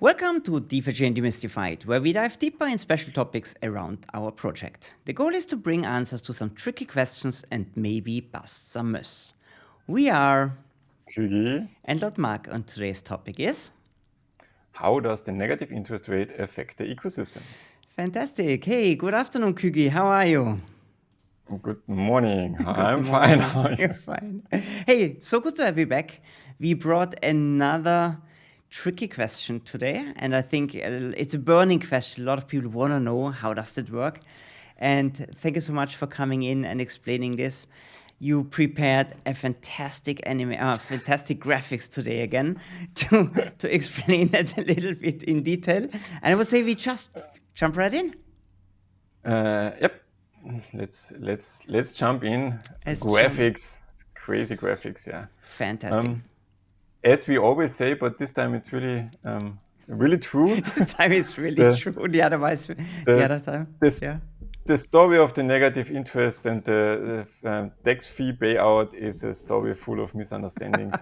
Welcome to DeFiChain Demystified, where we dive deeper in special topics around our project. The goal is to bring answers to some tricky questions and maybe bust some myths. We are Kügi, and Mark, and today's topic is how does the negative interest rate affect the ecosystem? fantastic. Hey, good afternoon, Kügi. How are you? Good morning. I'm morning. fine. How are you? You're fine. Hey, so good to have you back. We brought another tricky question today, and I think it's a burning question. A lot of people want to know how does it work. And thank you so much for coming in and explaining this. You prepared a fantastic fantastic graphics today again to explain that a little bit in detail. And I would say we just jump right in. Yep. Let's jump in. Crazy graphics. Yeah. Fantastic. As we always say, but this time it's really true. This time it's really true. The other time. The story of the negative interest and the tax fee payout is a story full of misunderstandings.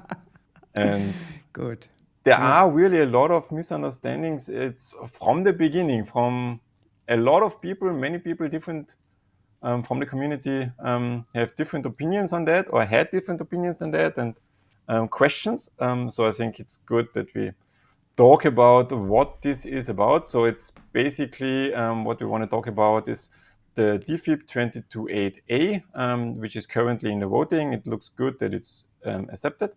And good. There are really a lot of misunderstandings. It's from the beginning, from a lot of people, many people different from the community have different opinions on that or had different opinions on that and questions. So I think it's good that we talk about what this is about. So it's basically what we want to talk about is the DFIP 228A, which is currently in the voting. It looks good that it's accepted.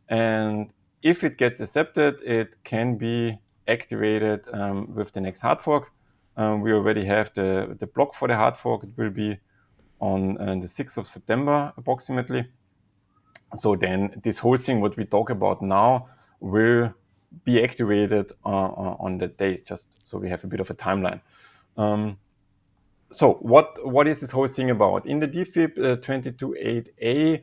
And if it gets accepted, it can be activated with the next hard fork. We already have the block for the hard fork. It will be on the 6th of September, approximately. So then this whole thing, what we talk about now, will be activated on that day, just so we have a bit of a timeline. So what is this whole thing about? In the DFIP 228A,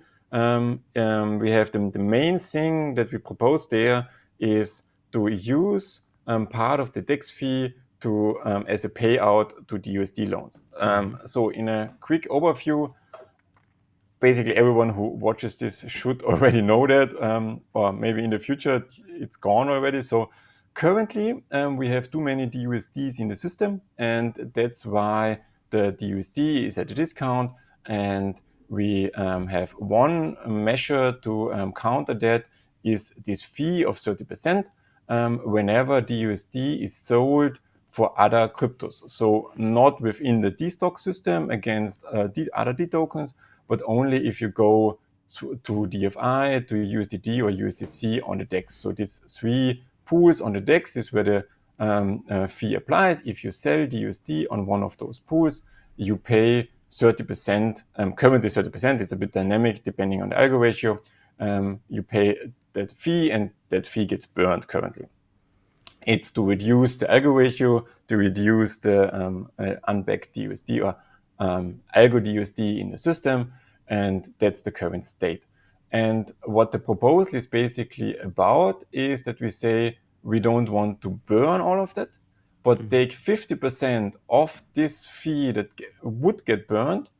we have the main thing that we propose there is to use part of the tax fee to as a payout to DUSD loans. So in a quick overview, basically everyone who watches this should already know that, or maybe in the future it's gone already. So currently we have too many DUSDs in the system, and that's why the DUSD is at a discount, and we have one measure to counter that is this fee of 30% whenever DUSD is sold for other cryptos. So not within the D-stock system against other D tokens, but only if you go to DFI, to USDD or USDC on the DEX. So these three pools on the DEX is where the fee applies. If you sell DUSD on one of those pools, you pay 30%, currently 30%. It's a bit dynamic depending on the algo ratio. You pay that fee, and that fee gets burned currently. It's to reduce the algo ratio, to reduce the unbacked DUSD or algo DUSD in the system, and that's the current state. And what the proposal is basically about is that we say we don't want to burn all of that, but take 50% of this fee that would get burned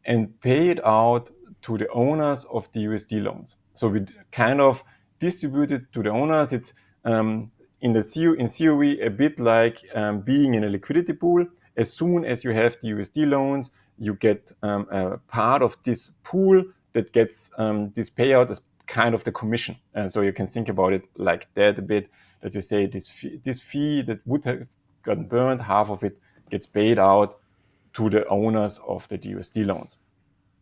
and pay it out to the owners of the USD loans. So we kind of distribute it to the owners. It's in theory a bit like being in a liquidity pool. As soon as you have the USD loans, you get a part of this pool that gets this payout as kind of the commission. And so you can think about it like that a bit, that you say this fee that would have gotten burned, half of it gets paid out to the owners of the DUSD loans.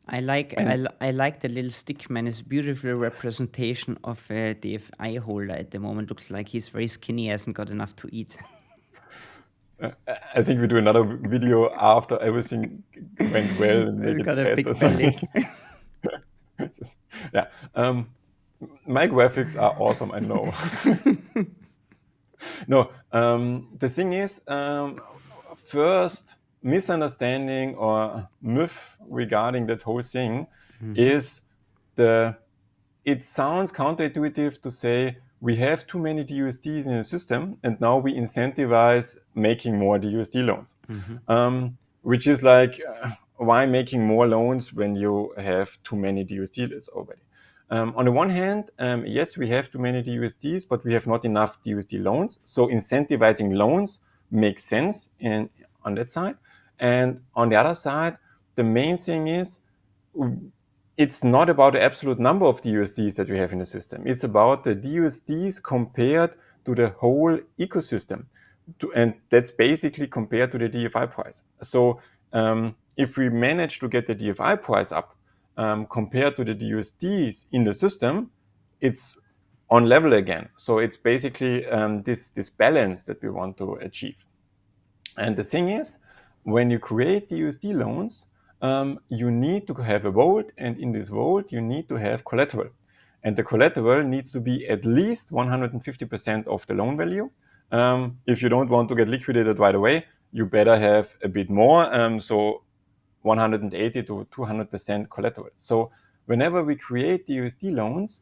I like the little stickman. It's a beautiful representation of a DFI holder at the moment. Looks like he's very skinny, hasn't got enough to eat. I think we do another video after everything went well and make it got fat a big or something. belly. Yeah. My graphics are awesome, I know. No, the thing is, first misunderstanding or myth regarding that whole thing is it sounds counterintuitive to say, we have too many DUSDs in the system, and now we incentivize making more DUSD loans. Which is like, why making more loans when you have too many DUSDs already? On the one hand, yes, we have too many DUSDs, but we have not enough DUSD loans. So incentivizing loans makes sense on that side. And on the other side, the main thing is, it's not about the absolute number of DUSDs that we have in the system. It's about the DUSDs compared to the whole ecosystem. And that's basically compared to the DFI price. So if we manage to get the DFI price up compared to the DUSDs in the system, it's on level again. So it's basically this balance that we want to achieve. And the thing is, when you create DUSD loans, you need to have a vault, and in this vault, you need to have collateral. And the collateral needs to be at least 150% of the loan value. If you don't want to get liquidated right away, you better have a bit more. So 180 to 200% collateral. So whenever we create DUSD loans,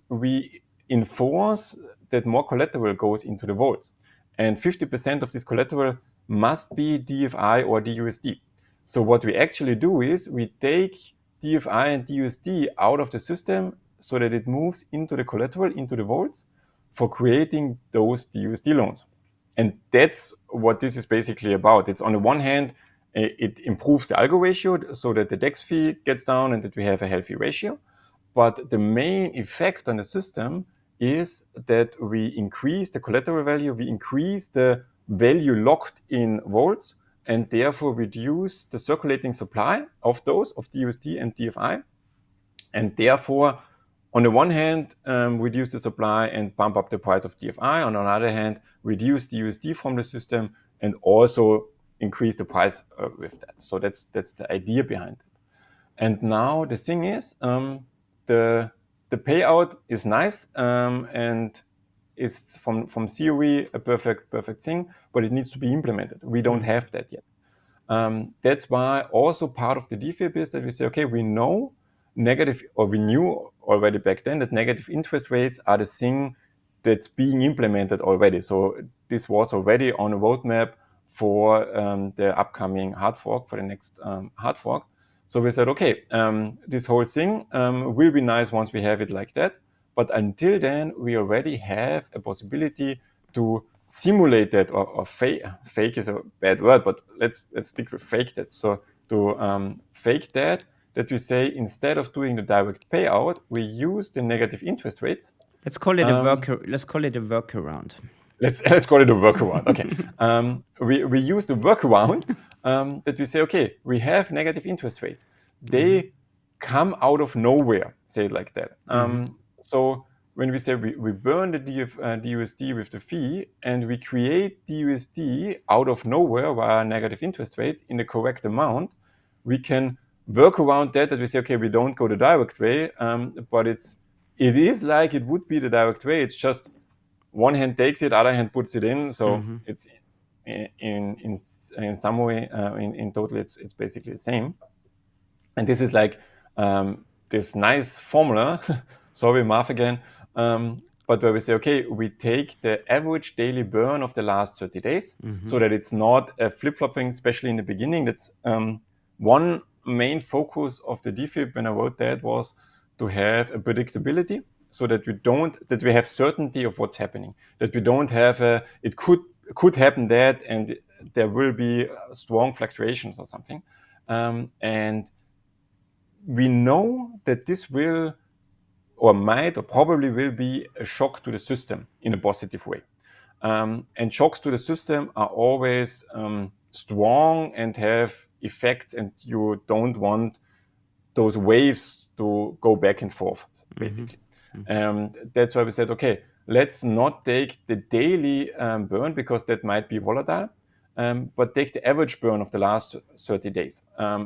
we enforce that more collateral goes into the vault. And 50% of this collateral must be DFI or DUSD. So what we actually do is we take DFI and DUSD out of the system so that it moves into the collateral, into the vaults for creating those DUSD loans. And that's what this is basically about. It's on the one hand, it improves the algo ratio so that the DEX fee gets down and that we have a healthy ratio. But the main effect on the system is that we increase the collateral value, we increase the value locked in vaults, and therefore reduce the circulating supply of those, of DUSD and DFI. And therefore, on the one hand, reduce the supply and bump up the price of DFI. On the other hand, reduce DUSD from the system and also increase the price with that. So that's the idea behind it. And now the thing is, the payout is nice and is from theory a perfect thing, but it needs to be implemented. We don't have that yet. That's why also part of the DeFi is that we say, okay, we know negative, or we knew already back then that negative interest rates are the thing that's being implemented already. So this was already on a roadmap for the upcoming hard fork, for the next hard fork. So we said, okay, this whole thing will be nice once we have it like that. But until then, we already have a possibility to simulate that, or fake is a bad word, but let's stick with fake that. So to fake that we say, instead of doing the direct payout, we use the negative interest rates. Let's call it a workaround. Let's call it a workaround. Let's call it a workaround. Okay. We use the workaround that we say, okay, we have negative interest rates. They come out of nowhere, say it like that. So when we say we burn the DUSD with the fee and we create DUSD out of nowhere via negative interest rates in the correct amount, we can work around that we say, okay, we don't go the direct way, but it is like it would be the direct way. It's just one hand takes it, other hand puts it in. So it's in some way, in total, it's basically the same. And this is like this nice formula. Sorry, math again. But where we say, okay, we take the average daily burn of the last 30 days so that it's not a flip-flopping, especially in the beginning. That's one main focus of the DeFi when I wrote that was to have a predictability so that we have certainty of what's happening, that we don't have it could happen that, and there will be strong fluctuations or something. And we know that this will or might or probably will be a shock to the system in a positive way. And shocks to the system are always strong and have effects, and you don't want those waves to go back and forth, basically. That's why we said, okay, let's not take the daily burn because that might be volatile, but take the average burn of the last 30 days.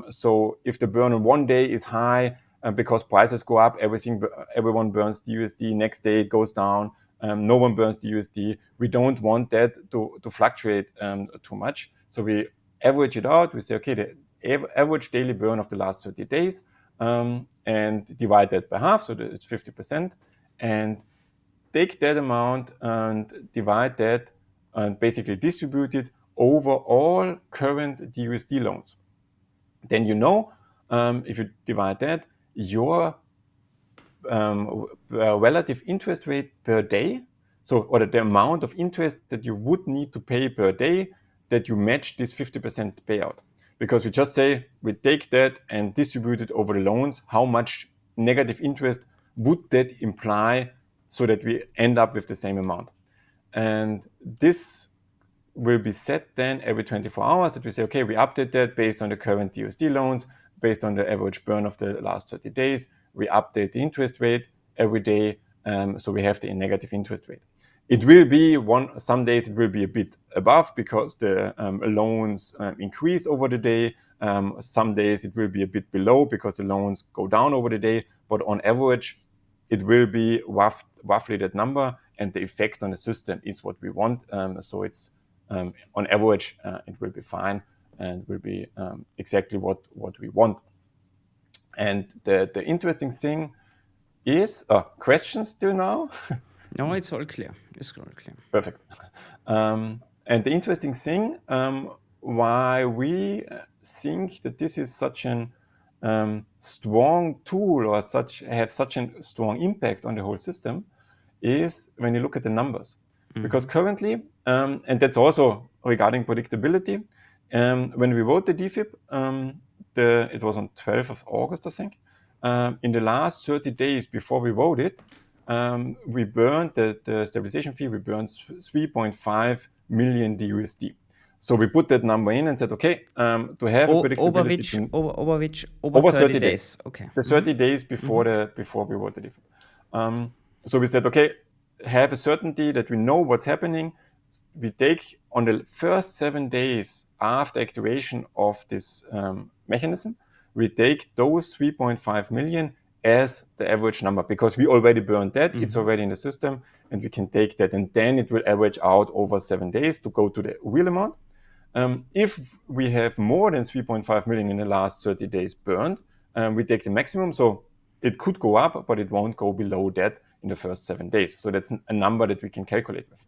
So if the burn on one day is high, because prices go up, everyone burns DUSD, next day it goes down, no one burns DUSD. We don't want that to fluctuate too much. So we average it out. We say, okay, the average daily burn of the last 30 days, and divide that by half, so that it's 50%. And take that amount and divide that and basically distribute it over all current DUSD loans. Then if you divide that, your relative interest rate per day, or the amount of interest that you would need to pay per day, that you match this 50% payout. Because we just say we take that and distribute it over the loans, how much negative interest would that imply so that we end up with the same amount. And this will be set then every 24 hours, that we say, okay, we update that based on the current DUSD loans, based on the average burn of the last 30 days. We update the interest rate every day, so we have the negative interest rate. It will be some days it will be a bit above because the loans increase over the day. Some days it will be a bit below because the loans go down over the day. But on average, it will be roughly that number, and the effect on the system is what we want. So it's on average, it will be fine and will be exactly what we want. And the interesting thing is, questions till now? No, it's all clear. It's all clear. Perfect. And the interesting thing, why we think that this is such an strong tool or have such a strong impact on the whole system is when you look at the numbers. Because currently, and that's also regarding predictability, when we wrote the DFIP, it was on 12th of August, I think. In the last 30 days before we wrote it, we burned the stabilization fee, we burned 3.5 million DUSD. So we put that number in and said, okay, to have a predictability over 30 days. Okay. The 30 days before we wrote the DFIP. So we said, okay, have a certainty that we know what's happening. We take on the first 7 days after activation of this mechanism, we take those 3.5 million as the average number, because we already burned that, it's already in the system, and we can take that, and then it will average out over 7 days to go to the real amount. If we have more than 3.5 million in the last 30 days burned, we take the maximum, so it could go up, but it won't go below that in the first 7 days. So that's a number that we can calculate with.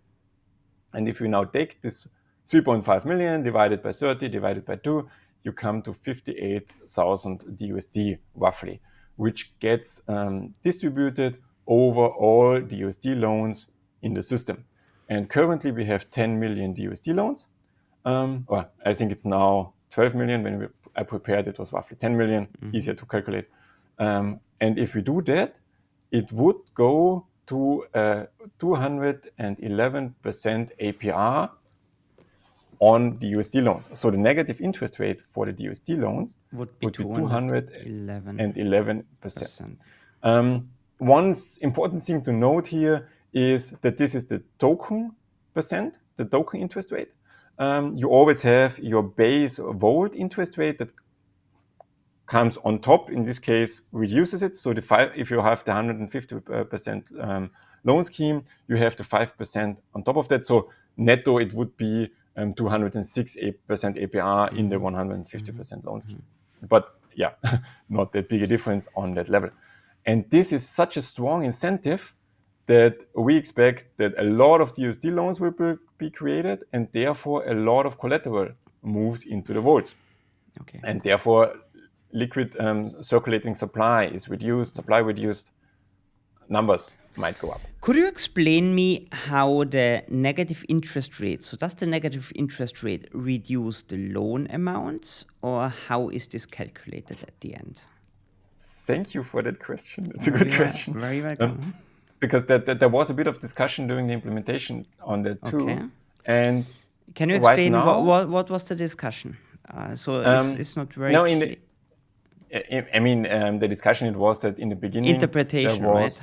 And if we now take this 3.5 million divided by 30, divided by 2, you come to 58,000 DUSD roughly, which gets distributed over all DUSD loans in the system. And currently we have 10 million DUSD loans. Or I think it's now 12 million. When I prepared, it was roughly 10 million, easier to calculate. And if we do that, it would go to 211% APR on the USD loans. So the negative interest rate for the DUSD loans would be 211%. One important thing to note here is that this is the token percent, the token interest rate. You always have your base volt interest rate that comes on top. In this case, reduces it. So if you have the 150% loan scheme, you have the 5% on top of that. So netto, it would be 206% APR in the 150% loan scheme. But yeah, not that big a difference on that level. And this is such a strong incentive that we expect that a lot of DUSD loans will be created, and therefore a lot of collateral moves into the vaults. Okay. And therefore liquid circulating supply is reduced, supply reduced, numbers might go up. Could you explain me how the negative interest rate, so does the negative interest rate reduce the loan amounts, or how is this calculated at the end? Thank you for that question. It's a good question. Very welcome. Because there was a bit of discussion during the implementation on that too. Okay. And can you explain right now, what was the discussion? It's not very clear. The discussion, it was that in the beginning, interpretation, right?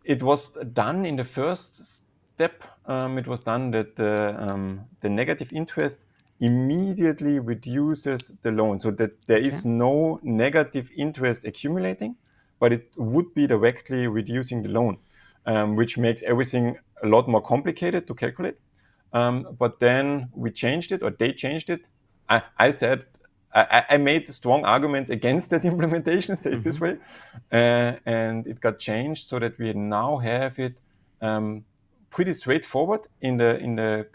It was done in the first step. It was done that the negative interest immediately reduces the loan, so that there is no negative interest accumulating, but it would be directly reducing the loan, which makes everything a lot more complicated to calculate. But then we changed it, or they changed it. I said I made strong arguments against that implementation, say it this way, and it got changed so that we now have it pretty straightforward in the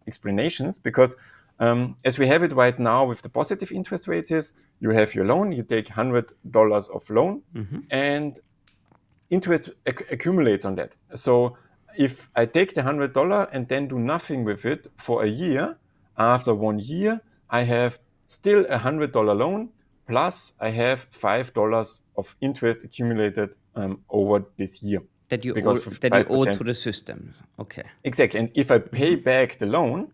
explanations, because as we have it right now with the positive interest rates is you have your loan, you take $100 of loan, and interest accumulates on that. So if I take the $100 and then do nothing with it for a year, after 1 year, I have still a $100 loan, plus I have $5 of interest accumulated over this year. That you owe to the system. Okay. Exactly. And if I pay back the loan,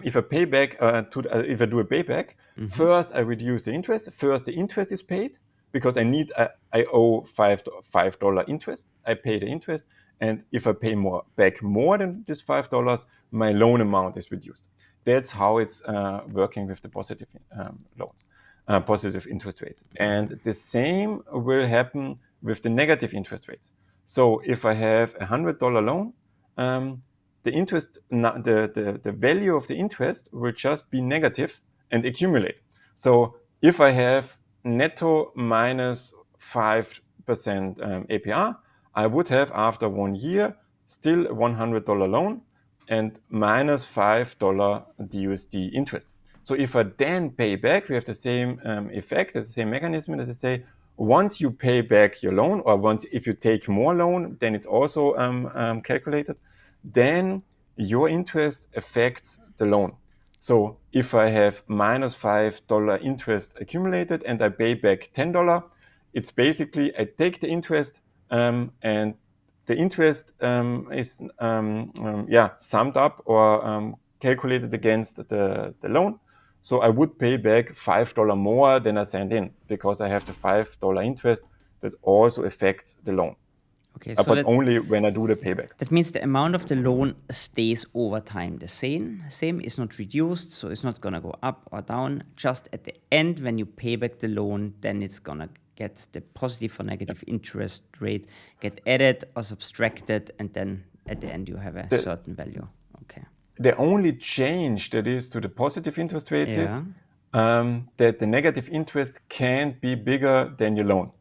if I pay back if I do a payback, first I reduce the interest. First, the interest is paid because I owe $5 interest. I pay the interest, and if I pay back more than this $5, my loan amount is reduced. That's how it's working with the positive loans, positive interest rates. And the same will happen with the negative interest rates. So if I have a $100 loan, the interest, the value of the interest will just be negative and accumulate. So if I have netto minus 5% APR, I would have after 1 year still a $100 loan and minus $5 DUSD interest. So if I then pay back, we have the same effect, the same mechanism as I say. Once you pay back your loan, or if you take more loan, then it's also calculated. Then your interest affects the loan. So if I have minus $5 interest accumulated and I pay back $10, it's basically I take the interest and the interest is summed up or calculated against the loan. So I would pay back $5 more than I send in because I have the $5 interest that also affects the loan. Okay, but only when I do the payback. That means the amount of the loan stays over time the same. Is not reduced, so it's not going to go up or down. Just at the end, when you pay back the loan, then it's going to get the positive or negative interest rate get added or subtracted, and then at the end you have a certain value. Okay. The only change that is to the positive interest rates is that the negative interest can't be bigger than your loan.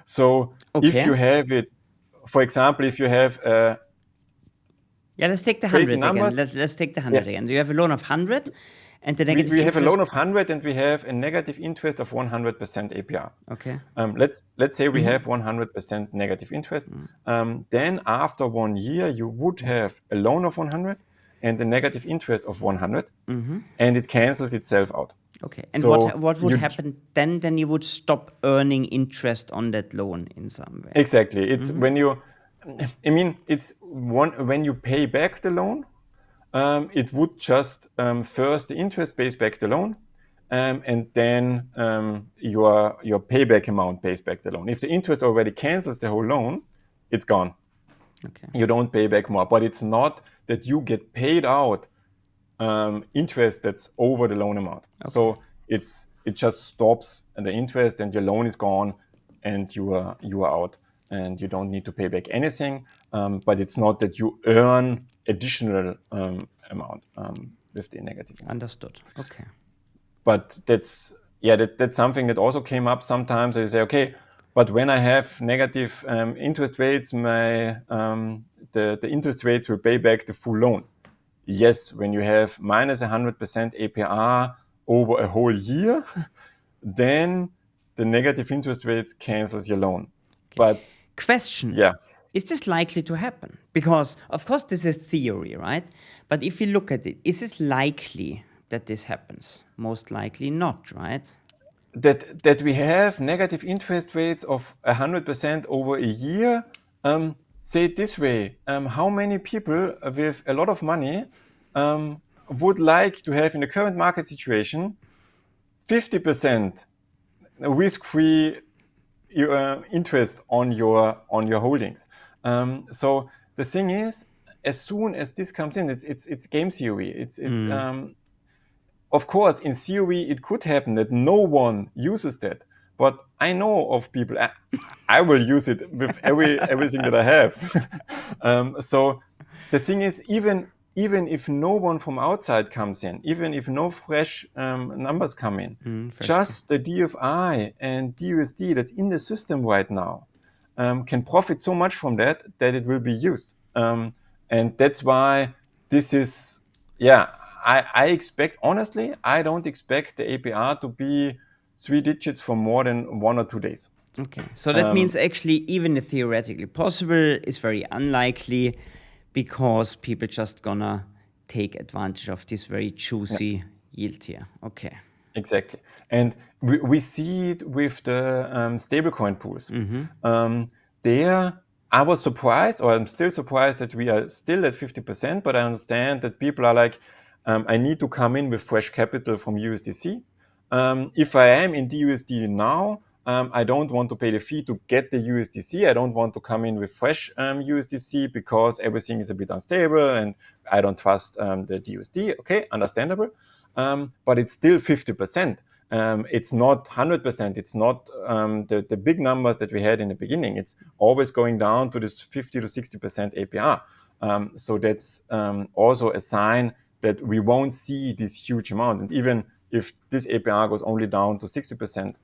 So if you have it, for example, if you have let's take the 100 again. Let's take the 100 again. So you have a loan of 100 and the negative we have a loan of 100 and we have a negative interest of 100% APR. Okay. Let's say we have 100% negative interest. Then after 1 year, you would have a loan of 100 and a negative interest of 100, and it cancels itself out. Okay. And so what would happen then? Then you would stop earning interest on that loan in some way. Exactly. It's when you, it's when you pay back the loan, it would just first the interest pays back the loan, and then your payback amount pays back the loan. If the interest already cancels the whole loan, it's gone. Okay. You don't pay back more, but it's not that you get paid out interest that's over the loan amount. Okay. So it just stops the interest and your loan is gone and you are out and you don't need to pay back anything. But it's not that you earn additional amount with the negative. Understood. Okay. But that's something that also came up sometimes. You say, okay, but when I have negative interest rates, my the interest rates will pay back the full loan. Yes, when you have minus 100% APR over a whole year, then the negative interest rates cancels your loan. Okay. But question. Yeah. Is this likely to happen? Because, of course, this is a theory, right? But if you look at it, is it likely that this happens? Most likely not, right? That we have negative interest rates of 100% over a year. Say it this way, how many people with a lot of money would like to have in the current market situation 50% risk-free interest on your holdings? So the thing is, as soon as this comes in, it's game theory. Of course, in theory, it could happen that no one uses that. But I know of people, I will use it with everything that I have. So the thing is, even even if no one from outside comes in, even if no fresh numbers come in, just the DFI and DUSD that's in the system right now can profit so much from that it will be used. And that's why this is, I expect, honestly, I don't expect the APR to be 3 digits for more than 1 or 2 days. Okay, so that means actually even if theoretically possible, is very unlikely because people just gonna take advantage of this very juicy yield here. Okay. Exactly. And we see it with the stablecoin pools. There, I was surprised, or I'm still surprised that we are still at 50%, but I understand that people are like, I need to come in with fresh capital from USDC. If I am in DUSD now, I don't want to pay the fee to get the USDC. I don't want to come in with fresh USDC because everything is a bit unstable and I don't trust the DUSD. Okay, understandable. But it's still 50%. It's not 100%. It's not the big numbers that we had in the beginning. It's always going down to this 50 to 60% APR. So that's also a sign that we won't see this huge amount. And even if this APR goes only down to 60%,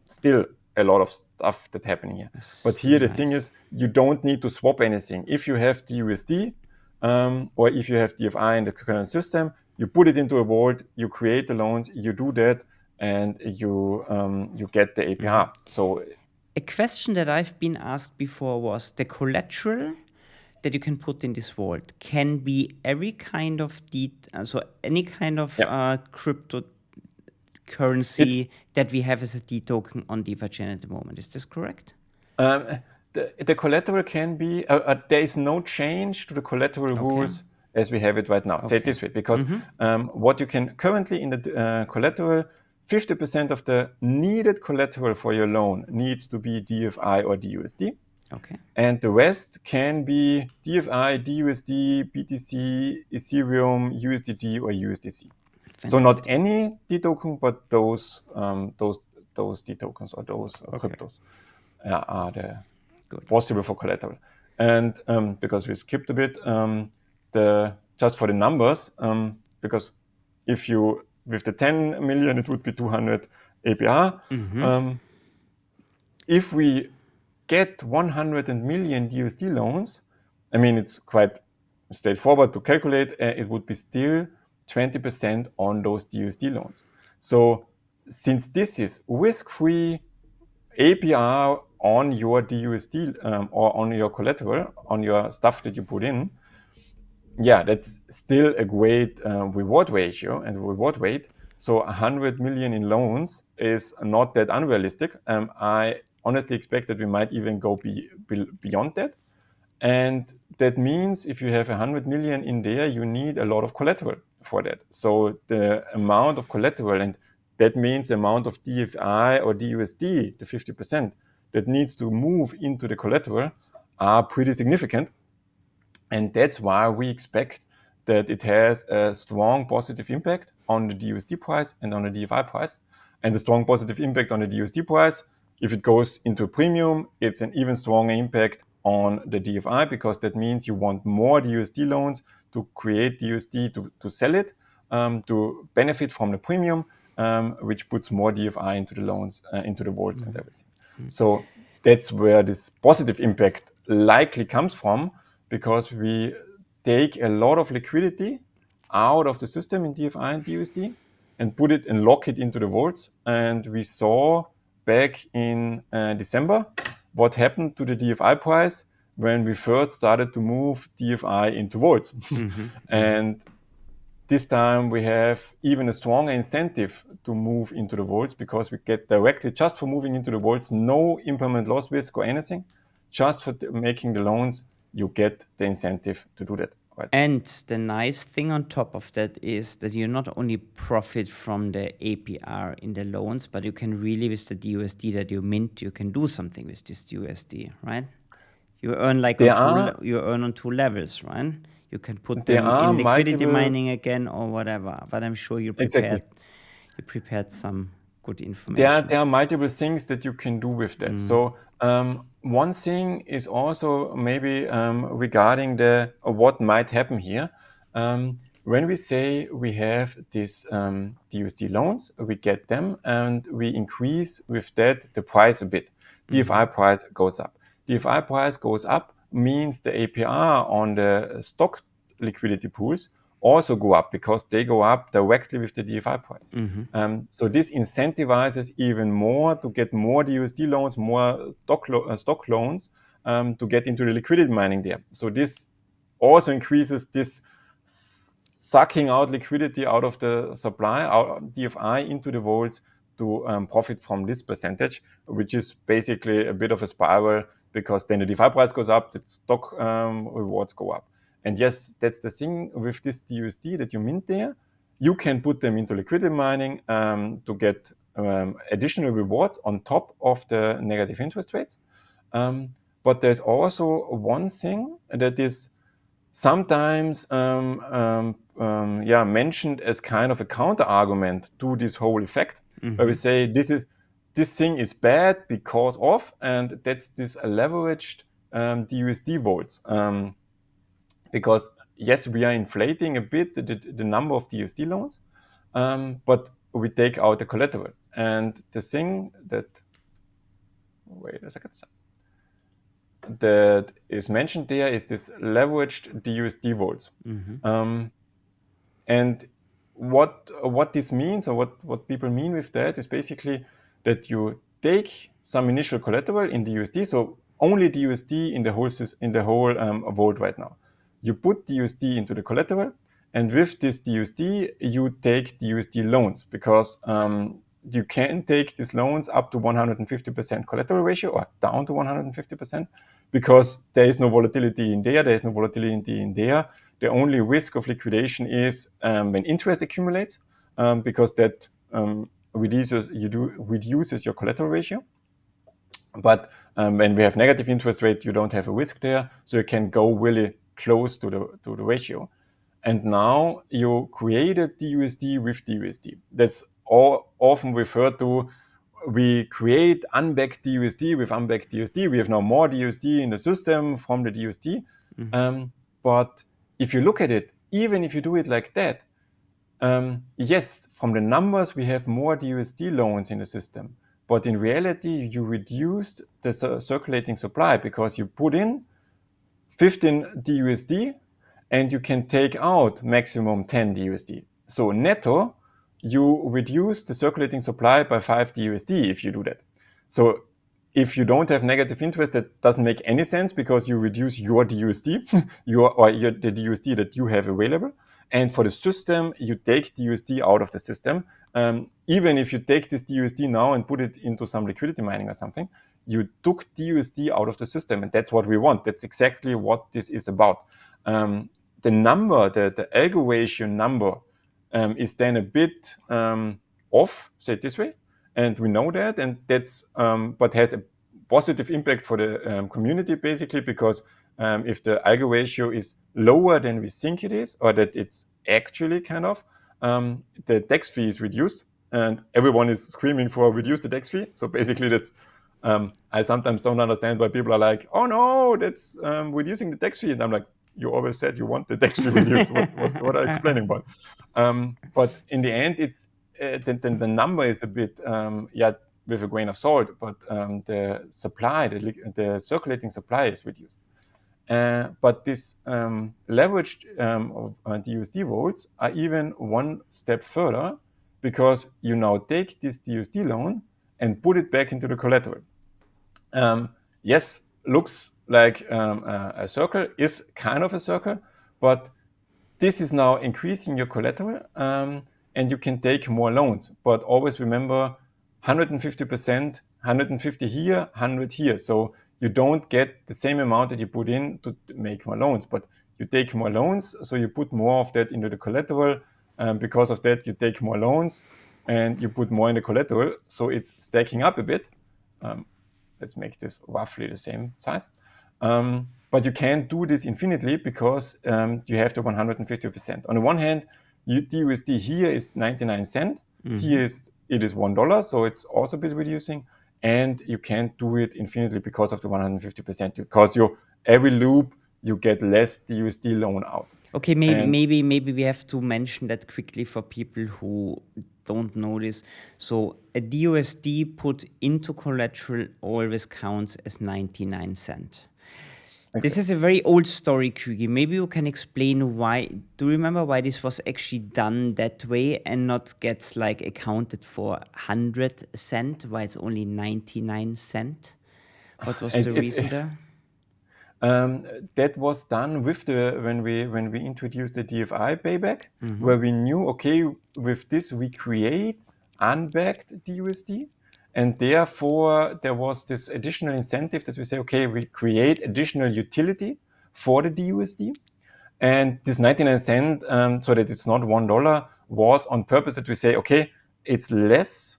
still a lot of stuff that's happening here. But here the thing is, you don't need to swap anything. If you have DUSD or if you have DFI in the current system, you put it into a vault, you create the loans, you do that, and you get the APR. So a question that I've been asked before was the collateral that you can put in this vault can be every kind of so any kind of cryptocurrency that we have as a D token on DeFiChain at the moment. Is this correct? The collateral can be, there is no change to the collateral rules as we have it right now. Say it this way, because what you can currently in the collateral, 50% of the needed collateral for your loan needs to be DFI or DUSD. Okay. And the rest can be DFI, DUSD, BTC, Ethereum, USDT, or USDC. Fantastic. So not any D token, but those D tokens or those cryptos are the possible for collateral. And because we skipped a bit, just for the numbers, because if you with the 10 million, it would be 200 APR. If we get 100 million DUSD loans, I mean, it's quite straightforward to calculate. It would be still 20% on those DUSD loans. So since this is risk-free APR on your DUSD or on your collateral, on your stuff that you put in, that's still a great reward ratio and reward rate. So 100 million in loans is not that unrealistic. I honestly expect that we might even go beyond that. And that means if you have 100 million in there, you need a lot of collateral for that. So the amount of collateral, and that means the amount of DFI or DUSD, the 50%, that needs to move into the collateral are pretty significant. And that's why we expect that it has a strong positive impact on the DUSD price and on the DFI price. And the strong positive impact on the DUSD price, if it goes into a premium, it's an even stronger impact on the DFI, because that means you want more DUSD loans to create DUSD to sell it, to benefit from the premium, which puts more DFI into the loans, into the vaults and everything. So that's where this positive impact likely comes from, because we take a lot of liquidity out of the system in DFI and DUSD and put it and lock it into the vaults. And we saw back in December what happened to the DFI price when we first started to move DFI into vaults. And this time we have even a stronger incentive to move into the vaults, because we get directly, just for moving into the vaults, no impairment loss risk or anything. Just for making the loans, you get the incentive to do that. Right? And the nice thing on top of that is that you not only profit from the APR in the loans, but you can really, with the DUSD that you mint, you can do something with this DUSD, right? You earn you earn on two levels, right? You can put them in liquidity mining again or whatever. But I'm sure you prepared some good information. There are multiple things that you can do with that. So one thing is also maybe regarding what might happen here. When we say we have these DUSD loans, we get them and we increase with that the price a bit. DFI price goes up. DFI price goes up means the APR on the stock liquidity pools also go up because they go up directly with the DFI price. So this incentivizes even more to get more DUSD loans, more stock loans to get into the liquidity mining there. So this also increases this sucking out liquidity out of the supply, out DFI into the vaults to profit from this percentage, which is basically a bit of a spiral because then the DeFi price goes up, the stock rewards go up. And yes, that's the thing with this DUSD that you mint there. You can put them into liquidity mining to get additional rewards on top of the negative interest rates. But there's also one thing that is sometimes mentioned as kind of a counter argument to this whole effect, where we say this thing is bad because of, and that's this leveraged DUSD votes. Because yes, we are inflating a bit the number of DUSD loans, but we take out the collateral. And the thing that, wait a second, that is mentioned there is this leveraged DUSD votes. And what this means, or what people mean with that, is basically that you take some initial collateral in DUSD, so only DUSD in the whole vault right now. You put DUSD into the collateral, and with this DUSD, you take DUSD loans because you can take these loans up to 150% collateral ratio or down to 150% because there is no volatility in there. There is no volatility in there. The only risk of liquidation is when interest accumulates because that reduces your collateral ratio. But when we have negative interest rate, you don't have a risk there, so you can go really close to the ratio. And now you created DUSD with DUSD. That's often referred to. We create unbacked DUSD with unbacked DUSD. We have now more DUSD in the system from the DUSD. But if you look at it, even if you do it like that, yes, from the numbers, we have more DUSD loans in the system. But in reality, you reduced the circulating supply because you put in 15 DUSD and you can take out maximum 10 DUSD. So netto, you reduce the circulating supply by 5 DUSD if you do that. So if you don't have negative interest, that doesn't make any sense because you reduce your DUSD, the DUSD that you have available. And for the system, you take DUSD out of the system. Even if you take this DUSD now and put it into some liquidity mining or something, you took DUSD out of the system, and that's what we want. That's exactly what this is about. The number, the algo ratio number, is then a bit off, say it this way, and we know that, and that's but has a positive impact for the community basically because if the algo ratio is lower than we think it is, or that it's actually kind of, the DEX fee is reduced, and everyone is screaming for reduce the DEX fee. So basically, that's I sometimes don't understand why people are like, "Oh no, that's reducing the DEX fee," and I'm like, "You always said you want the DEX fee reduced. What are you complaining about?" But in the end, it's the number is a bit with a grain of salt, but the supply, the circulating supply is reduced. But this leveraged of DUSD votes are even one step further because you now take this DUSD loan and put it back into the collateral. Yes, looks like a circle, is kind of a circle, but this is now increasing your collateral and you can take more loans. But always remember 150%, 150 here, 100 here. So you don't get the same amount that you put in to make more loans, but you take more loans. So you put more of that into the collateral. Because of that, you take more loans and you put more in the collateral. So it's stacking up a bit. Let's make this roughly the same size. But you can't do this infinitely because you have the 150%. On the one hand, DUSD here is 99 cents. Here it is $1, so it's also a bit reducing. And you can't do it infinitely because of the 150%. Because every loop you get less DUSD loan out. Okay, maybe we have to mention that quickly for people who don't know this. So a DUSD put into collateral always counts as 99 cents. This is a very old story, Kügi. Maybe you can explain why. Do you remember why this was actually done that way and not gets like accounted for 100 cent, why it's only 99 cent? What was the reason there? That was done with when we introduced the DFI payback, where we knew, okay, with this we create unbacked DUSD, and therefore there was this additional incentive that we say, okay, we create additional utility for the DUSD, and this 99 cent, so that it's not $1, was on purpose that we say, okay, it's less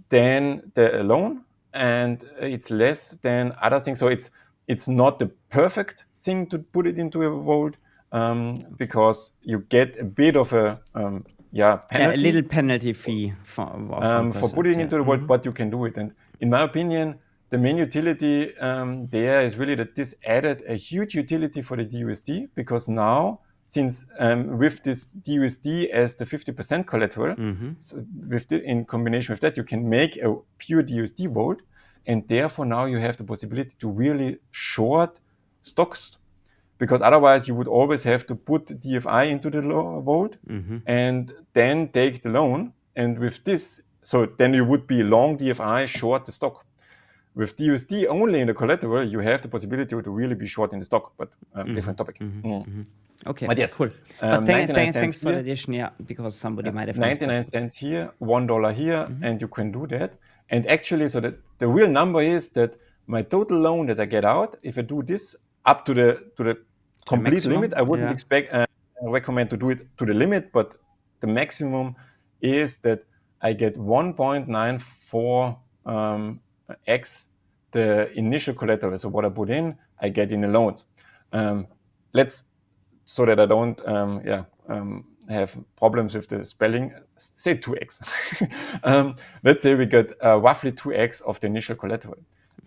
than the loan and it's less than other things. So it's not the perfect thing to put it into a vault, because you get a bit of a penalty. A little penalty fee for putting it into the vault, but you can do it. And in my opinion, the main utility there is really that this added a huge utility for the DUSD, because now, since with this DUSD as the 50% collateral, so in combination with that, you can make a pure DUSD vault, and therefore now you have the possibility to really short stocks, because otherwise you would always have to put DFI into the vault and then take the loan. And with this, so then you would be long DFI, short the stock. With DUSD only in the collateral, you have the possibility to really be short in the stock, but different topic. Okay, but yes, cool. But thanks for the addition, because somebody might have 99 cents here, $1 here, and you can do that. And actually, so that the real number is that my total loan that I get out, if I do this up to the complete limit, I wouldn't recommend to do it to the limit, but the maximum is that I get 1.94 x the initial collateral. So what I put in, I get in the loans. So that I don't have problems with the spelling, say 2x. Let's say we get roughly 2x of the initial collateral.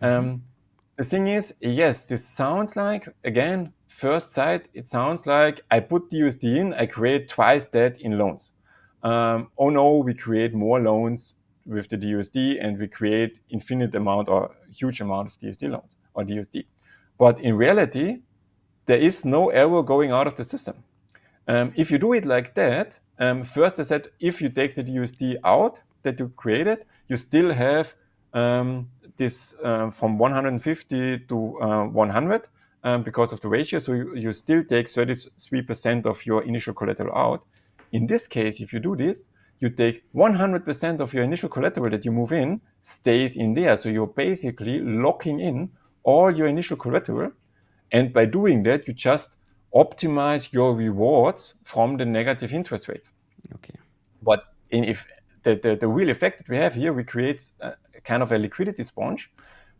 The thing is, yes, this sounds like, again, first sight, it sounds like I put DUSD in, I create twice that in loans. Oh no, we create more loans with the DUSD and we create infinite amount or huge amount of DUSD loans or DUSD. But in reality, there is no error going out of the system. If you do it like that, first I said, if you take the DUSD out that you created, you still have this from 150 to 100 because of the ratio. So you still take 33% of your initial collateral out. In this case, if you do this, you take 100% of your initial collateral that you move in stays in there. So you're basically locking in all your initial collateral. And by doing that, you just optimize your rewards from the negative interest rates. Okay. But if the real effect that we have here, we create kind of a liquidity sponge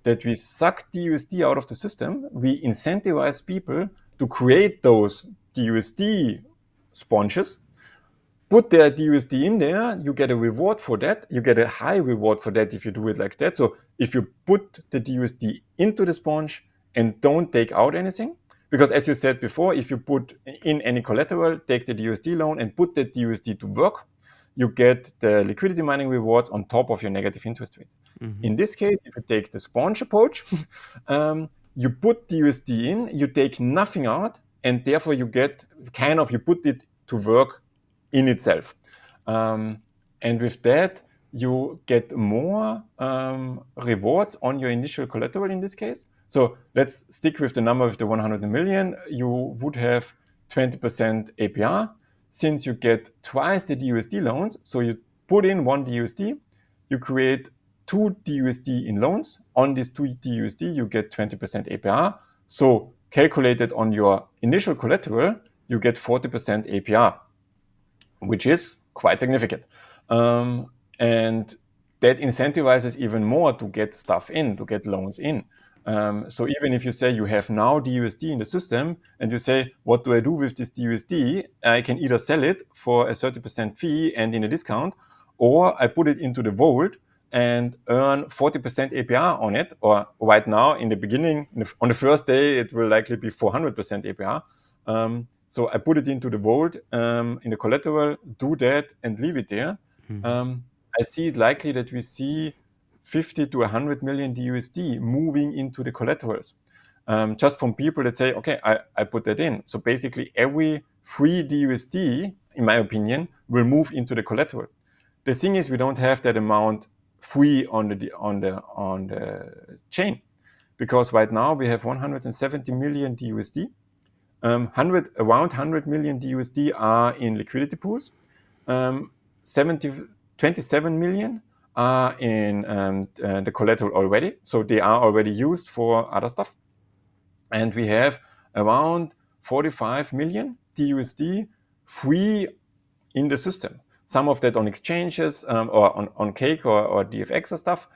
that we suck DUSD out of the system. We incentivize people to create those DUSD sponges, put their DUSD in there, you get a reward for that. You get a high reward for that if you do it like that. So if you put the DUSD into the sponge and don't take out anything, because as you said before, if you put in any collateral, take the DUSD loan and put the DUSD to work, you get the liquidity mining rewards on top of your negative interest rates. In this case, if you take the sponge approach, you put DUSD in, you take nothing out, and therefore you get you put it to work in itself. And with that, you get more rewards on your initial collateral in this case. So let's stick with the number of the 100 million. You would have 20% APR. Since you get twice the DUSD loans, so you put in one DUSD, you create two DUSD in loans. On these two DUSD, you get 20% APR. So calculated on your initial collateral, you get 40% APR, which is quite significant. And that incentivizes even more to get stuff in, to get loans in. So even if you say you have now DUSD in the system and you say, what do I do with this DUSD? I can either sell it for a 30% fee and in a discount, or I put it into the vault and earn 40% APR on it, or right now in the beginning, on the first day, it will likely be 400% APR. So I put it into the vault in the collateral, do that, and leave it there. I see it likely that we see 50 to 100 million DUSD moving into the collaterals, just from people that say, okay, I put that in. So basically, every free DUSD, in my opinion, will move into the collateral. The thing is, we don't have that amount free on the chain, because right now we have 170 million DUSD. Around 100 million DUSD are in liquidity pools. 27 million are in the collateral already, so they are already used for other stuff. And we have around 45 million DUSD free in the system. Some of that on exchanges or on Cake or DFX or stuff.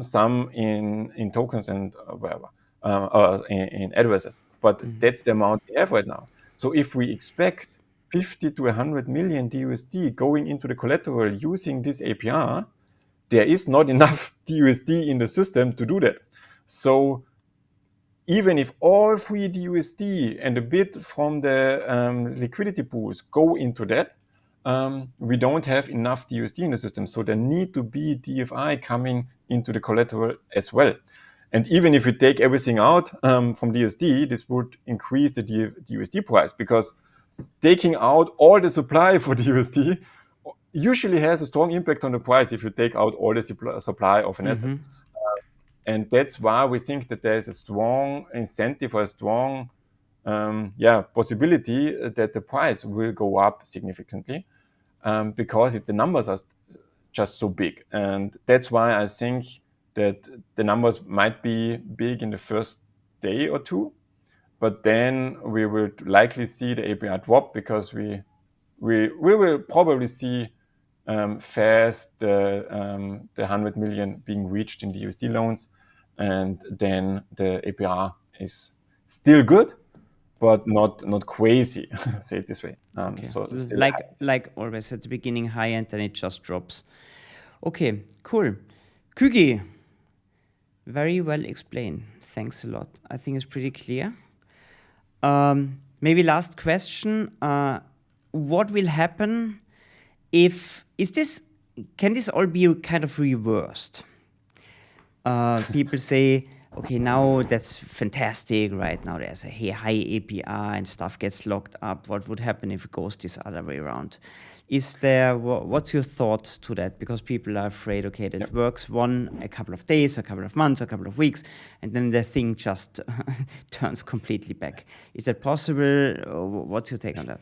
Some in tokens and whatever, or in addresses. But that's the amount we have right now. So if we expect 50 to 100 million DUSD going into the collateral using this APR, there is not enough DUSD in the system to do that. So even if all free DUSD and a bit from the liquidity pools go into that, we don't have enough DUSD in the system. So there need to be DFI coming into the collateral as well. And even if we take everything out from DUSD, this would increase the DUSD price, because taking out all the supply for DUSD usually has a strong impact on the price if you take out all the supply of an asset. And that's why we think that there's a strong incentive or a strong possibility that the price will go up significantly, because the numbers are just so big. And that's why I think that the numbers might be big in the first day or two, but then we will likely see the APR drop, because we will probably see fast the 100 million being reached in the USD loans, and then the APR is still good, but not crazy. Say it this way. So still like always at the beginning high, and then it just drops. Okay, cool. Kügi, very well explained. Thanks a lot. I think it's pretty clear. Maybe last question. What will happen if can this all be kind of reversed? People say, okay, now that's fantastic, right? Now there's a high APR and stuff gets locked up. What would happen if it goes this other way around? What's your thought to that? Because people are afraid, okay, that works a couple of days, a couple of months, a couple of weeks, and then the thing just turns completely back. Is that possible? What's your take on that?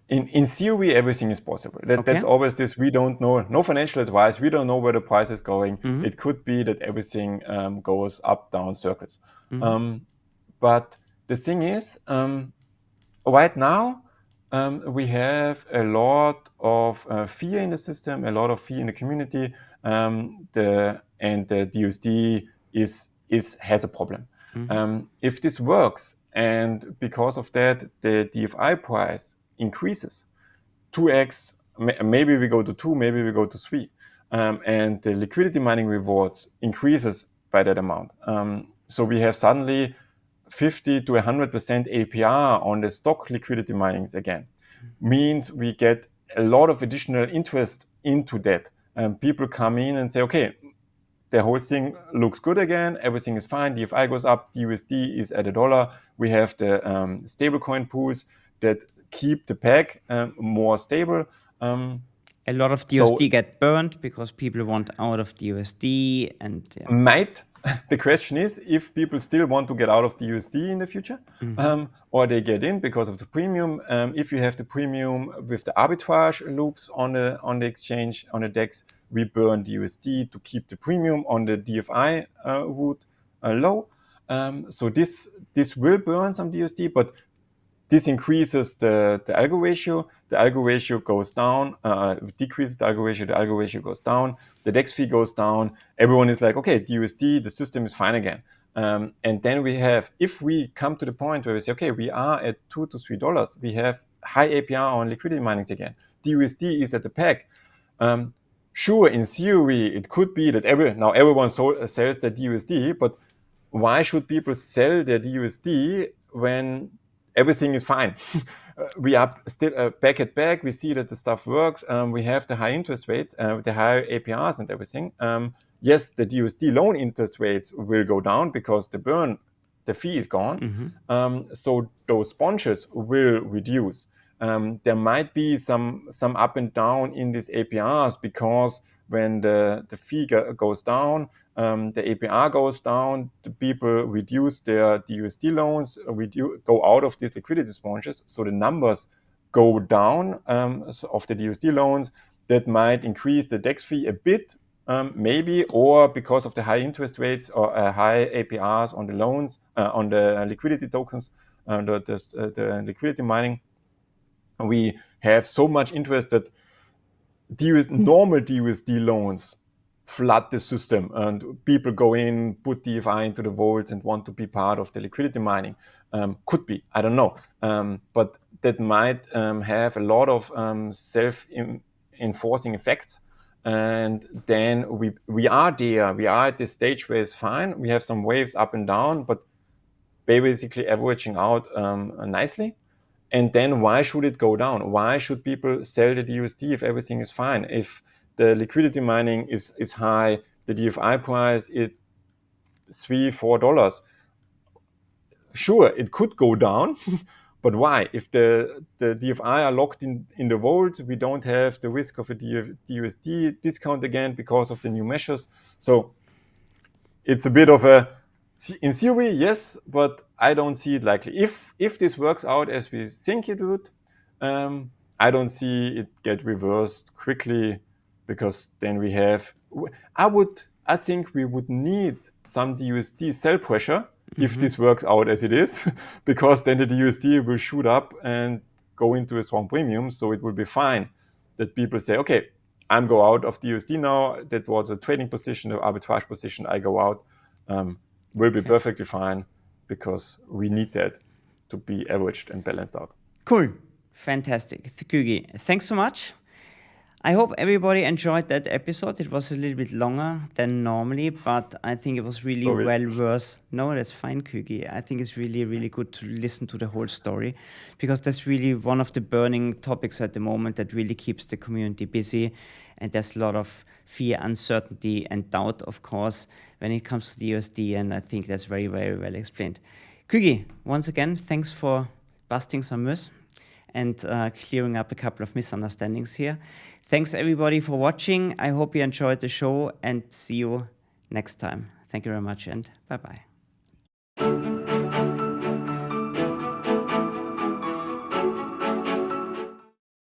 In theory, everything is possible. That's always this. We don't know. No financial advice. We don't know where the price is going. It could be that everything goes up, down, circles. But the thing is, right now, we have a lot of fear in the system, a lot of fear in the community. The DUSD has a problem. If this works, and because of that, the DFI price increases 2x, maybe we go to 2, maybe we go to 3, and the liquidity mining rewards increases by that amount. So we have suddenly 50 to 100% APR on the stock liquidity minings again. Means we get a lot of additional interest into that. People come in and say, okay, the whole thing looks good again, everything is fine, DFI goes up, DUSD is at $1. We have the stablecoin pools that keep the peg more stable. A lot of DUSD get burned because people want out of DUSD and might. The question is if people still want to get out of DUSD in the future, or they get in because of the premium. If you have the premium with the arbitrage loops on the exchange, on the DEX, we burn DUSD to keep the premium on the DFI route low. So this will burn some DUSD, but this increases the algo ratio. The algo ratio goes down, decreases the algo ratio goes down, the DEX fee goes down. Everyone is like, okay, DUSD, the system is fine again. And then we have, if we come to the point where we say, okay, we are at $2 to $3, we have high APR on liquidity minings again. DUSD is at the peg. Sure, in theory, it could be that everyone sells their DUSD, but why should people sell their DUSD when everything is fine? We are still back at back. We see that the stuff works. We have the high interest rates, the high APRs and everything. Yes, the DUSD loan interest rates will go down because the fee is gone. So those sponges will reduce. There might be some up and down in these APRs because when the fee goes down, the APR goes down, the people reduce their DUSD loans, go out of these liquidity sponges, so the numbers go down of the DUSD loans. That might increase the DEX fee a bit, maybe, or because of the high interest rates or high APRs on the loans, on the liquidity tokens, the liquidity mining, we have so much interest that normal DUSD loans flood the system and people go in, put DFI into the vaults and want to be part of the liquidity mining. Could be, I don't know. But that might have a lot of self-enforcing effects. And then we are there. We are at this stage where it's fine. We have some waves up and down, but basically averaging out nicely. And then why should it go down? Why should people sell the DUSD if everything is fine? If the liquidity mining is high, the DFI price is $3-4. Sure, it could go down, but why? If the DFI are locked in the vault, we don't have the risk of a DUSD discount again because of the new measures. So it's a bit of in theory, yes, but I don't see it likely. If this works out as we think it would, I don't see it get reversed quickly, because then we have. I think we would need some DUSD sell pressure if this works out as it is, because then the DUSD will shoot up and go into a strong premium. So it will be fine that people say, okay, I'm go out of DUSD now. That was a trading position, or arbitrage position. I go out. Will be perfectly fine, because we need that to be averaged and balanced out. Cool. Fantastic. Kügi, thanks so much. I hope everybody enjoyed that episode. It was a little bit longer than normally, but I think it was really well worth. No, that's fine, Kügi. I think it's really, really good to listen to the whole story, because that's really one of the burning topics at the moment that really keeps the community busy. And there's a lot of fear, uncertainty, and doubt, of course, when it comes to the USD. And I think that's very, very well explained. Kügi, once again, thanks for busting some myths and clearing up a couple of misunderstandings here. Thanks everybody for watching. I hope you enjoyed the show, and see you next time. Thank you very much, and bye-bye.